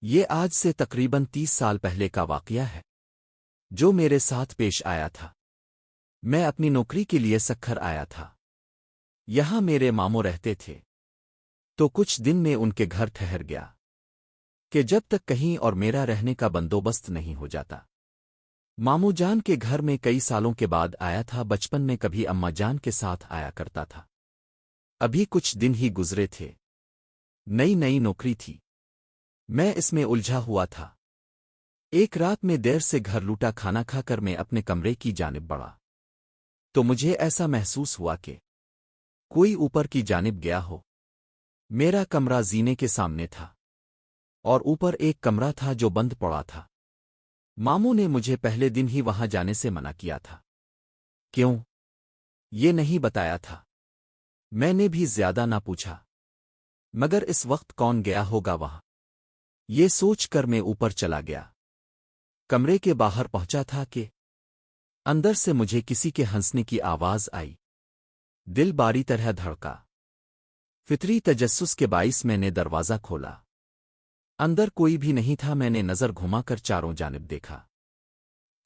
یہ آج سے تقریباً 30 سال پہلے کا واقعہ ہے جو میرے ساتھ پیش آیا تھا۔ میں اپنی نوکری کے لیے سکھر آیا تھا۔ یہاں میرے ماموں رہتے تھے، تو کچھ دن میں ان کے گھر ٹھہر گیا کہ جب تک کہیں اور میرا رہنے کا بندوبست نہیں ہو جاتا۔ ماموں جان کے گھر میں کئی سالوں کے بعد آیا تھا۔ بچپن میں کبھی اماں جان کے ساتھ آیا کرتا تھا۔ ابھی کچھ دن ہی گزرے تھے، نئی نئی نوکری تھی، میں اس میں الجھا ہوا تھا۔ ایک رات میں دیر سے گھر لوٹا، کھانا کھا کر میں اپنے کمرے کی جانب بڑھا تو مجھے ایسا محسوس ہوا کہ کوئی اوپر کی جانب گیا ہو۔ میرا کمرہ زینے کے سامنے تھا اور اوپر ایک کمرہ تھا جو بند پڑا تھا۔ ماموں نے مجھے پہلے دن ہی وہاں جانے سے منع کیا تھا۔ کیوں؟ یہ نہیں بتایا تھا۔ میں نے بھی زیادہ نہ پوچھا، مگر اس وقت کون گیا ہوگا وہاں؟ یہ سوچ کر میں اوپر چلا گیا۔ کمرے کے باہر پہنچا تھا کہ اندر سے مجھے کسی کے ہنسنے کی آواز آئی۔ دل باری طرح دھڑکا۔ فطری تجسس کے باعث میں نے دروازہ کھولا۔ اندر کوئی بھی نہیں تھا۔ میں نے نظر گھما کر چاروں جانب دیکھا۔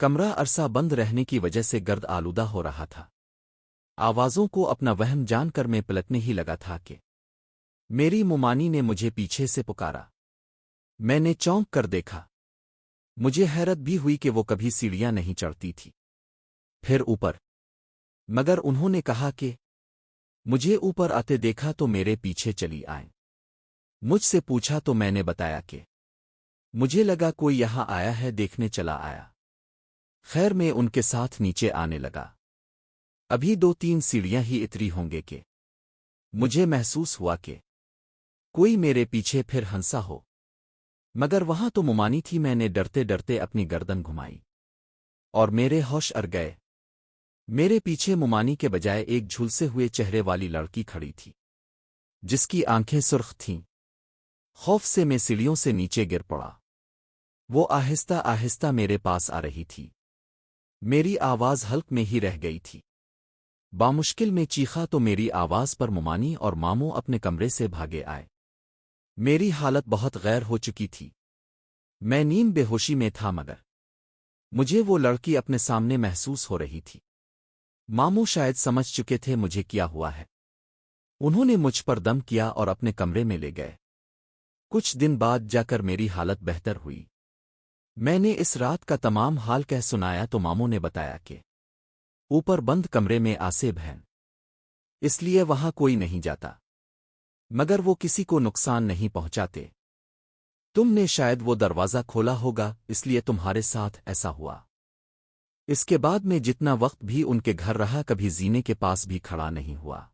کمرہ عرصہ بند رہنے کی وجہ سے گرد آلودہ ہو رہا تھا۔ آوازوں کو اپنا وہم جان کر میں پلٹنے ہی لگا تھا کہ میری ممانی نے مجھے پیچھے سے پکارا۔ میں نے چونک کر دیکھا۔ مجھے حیرت بھی ہوئی کہ وہ کبھی سیڑھیاں نہیں چڑھتی تھی۔ پھر اوپر، مگر انہوں نے کہا کہ مجھے اوپر آتے دیکھا تو میرے پیچھے چلی آئیں۔ مجھ سے پوچھا تو میں نے بتایا کہ مجھے لگا کوئی یہاں آیا ہے، دیکھنے چلا آیا۔ خیر میں ان کے ساتھ نیچے آنے لگا۔ ابھی 2-3 سیڑھیاں ہی اتری ہوں گے کہ مجھے محسوس ہوا کہ کوئی میرے پیچھے پھر ہنسا ہو، مگر وہاں تو ممانی تھی۔ میں نے ڈرتے ڈرتے اپنی گردن گھمائی اور میرے ہوش اڑ گئے۔ میرے پیچھے ممانی کے بجائے ایک جھلسے ہوئے چہرے والی لڑکی کھڑی تھی جس کی آنکھیں سرخ تھیں۔ خوف سے میں سیڑھیوں سے نیچے گر پڑا۔ وہ آہستہ آہستہ میرے پاس آ رہی تھی۔ میری آواز حلق میں ہی رہ گئی تھی۔ بامشکل میں چیخا تو میری آواز پر ممانی اور ماموں اپنے کمرے سے بھاگے آئے۔ میری حالت بہت غیر ہو چکی تھی۔ میں نیم بے ہوشی میں تھا، مگر مجھے وہ لڑکی اپنے سامنے محسوس ہو رہی تھی۔ ماموں شاید سمجھ چکے تھے مجھے کیا ہوا ہے۔ انہوں نے مجھ پر دم کیا اور اپنے کمرے میں لے گئے۔ کچھ دن بعد جا کر میری حالت بہتر ہوئی۔ میں نے اس رات کا تمام حال کہہ سنایا تو ماموں نے بتایا کہ اوپر بند کمرے میں آسیب ہیں، اس لیے وہاں کوئی نہیں جاتا، مگر وہ کسی کو نقصان نہیں پہنچاتے۔ تم نے شاید وہ دروازہ کھولا ہوگا، اس لیے تمہارے ساتھ ایسا ہوا۔ اس کے بعد میں جتنا وقت بھی ان کے گھر رہا، کبھی زینے کے پاس بھی کھڑا نہیں ہوا۔